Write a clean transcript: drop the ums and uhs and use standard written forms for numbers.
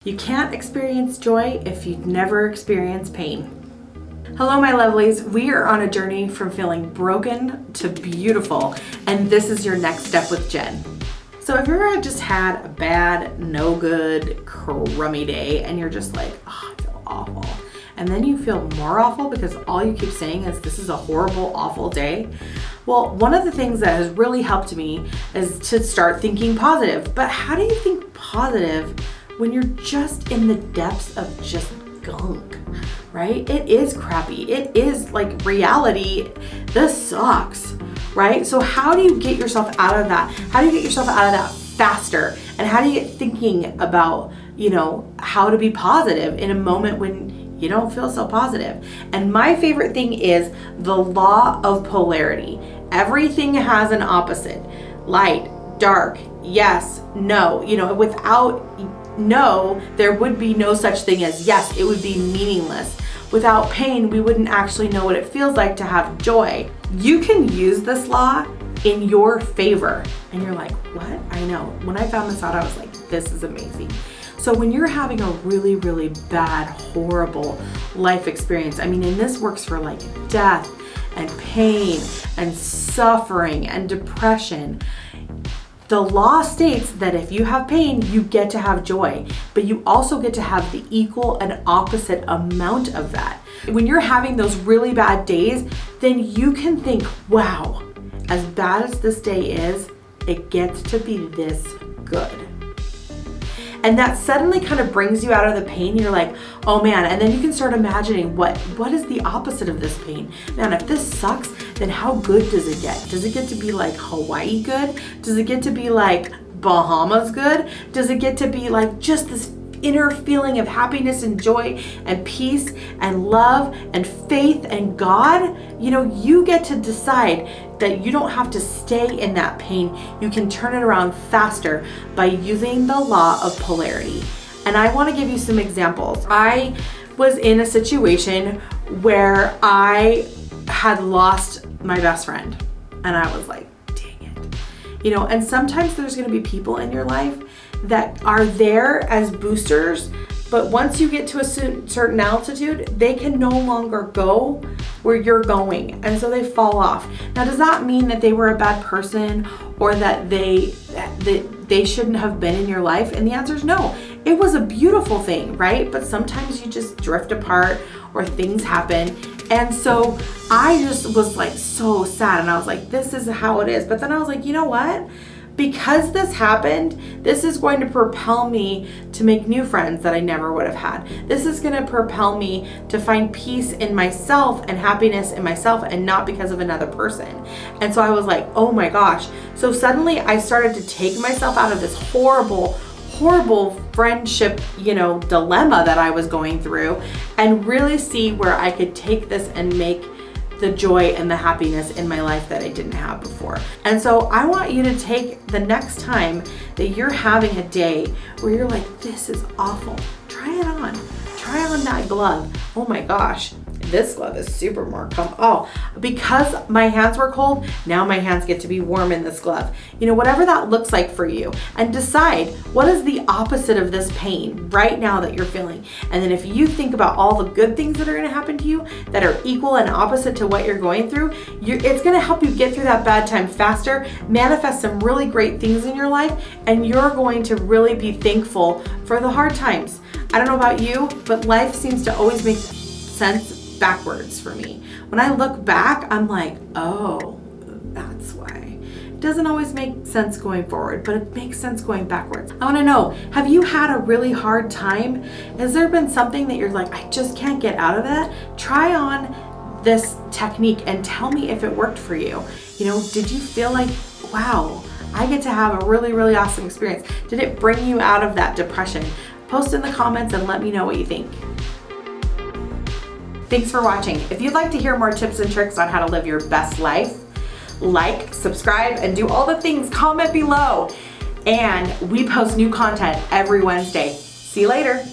You can't experience joy if you've never experienced pain. Hello, my lovelies. We are on a journey from feeling broken to beautiful, and this is your next step with Jen. So if you've ever just had a bad, no good, crummy day, and you're just like, oh, I feel awful, and then you feel more awful because all you keep saying is this is a horrible, awful day. Well, one of the things that has really helped me is to start thinking positive. But how do you think positive when you're just in the depths of just gunk, right? It is crappy. It is like reality. This sucks, right? So how do you get yourself out of that? How do you get yourself out of that faster? And how do you get thinking about, how to be positive in a moment when you don't feel so positive? And my favorite thing is the law of polarity. Everything has an opposite. Light, dark, yes, no. Without no, there would be no such thing as yes. It would be meaningless. Without pain, we wouldn't actually know what it feels like to have joy. You can use this law in your favor. And you're like, what? I know. When I found this out, I was like, this is amazing. So when you're having a really, really bad, horrible life experience, and this works for like death and pain and suffering and depression, the law states that if you have pain, you get to have joy, but you also get to have the equal and opposite amount of that. When you're having those really bad days, then you can think, wow, as bad as this day is, it gets to be this good. And that suddenly kind of brings you out of the pain. You're like, oh man, and then you can start imagining what is the opposite of this pain? Man, if this sucks, then how good does it get? Does it get to be like Hawaii good? Does it get to be like Bahamas good? Does it get to be like just this inner feeling of happiness and joy and peace and love and faith and God? You get to decide that you don't have to stay in that pain. You can turn it around faster by using the law of polarity. And I want to give you some examples. I was in a situation where I had lost my best friend, and I was like, dang it. And sometimes there's going to be people in your life that are there as boosters, but once you get to a certain altitude, they can no longer go where you're going, and so they fall off. Now, does that mean that they were a bad person or that they shouldn't have been in your life? And the answer is no. It was a beautiful thing, right? But sometimes you just drift apart or things happen. And so I just was like so sad, and I was like, this is how it is. But then I was like, you know what? Because this happened, this is going to propel me to make new friends that I never would have had. This is going to propel me to find peace in myself and happiness in myself, and not because of another person. And so I was like, oh my gosh. So suddenly I started to take myself out of this horrible friendship, dilemma that I was going through, and really see where I could take this and make the joy and the happiness in my life that I didn't have before. And so I want you to take the next time that you're having a day where you're like, this is awful, try it on. Try on that glove. Oh my gosh, this glove is super more comfortable. Oh, because my hands were cold, now my hands get to be warm in this glove. Whatever that looks like for you, and decide what is the opposite of this pain right now that you're feeling. And then if you think about all the good things that are going to happen to you that are equal and opposite to what you're going through, it's going to help you get through that bad time faster, manifest some really great things in your life, and you're going to really be thankful for the hard times. I don't know about you, but life seems to always make sense backwards for me. When I look back, I'm like, oh, that's why. It doesn't always make sense going forward, but it makes sense going backwards. I want to know, have you had a really hard time? Has there been something that you're like, I just can't get out of that? Try on this technique and tell me if it worked for you. Did you feel like, wow, I get to have a really, really awesome experience? Did it bring you out of that depression? Post in the comments and let me know what you think. Thanks for watching. If you'd like to hear more tips and tricks on how to live your best life, like, subscribe, and do all the things, comment below. And we post new content every Wednesday. See you later.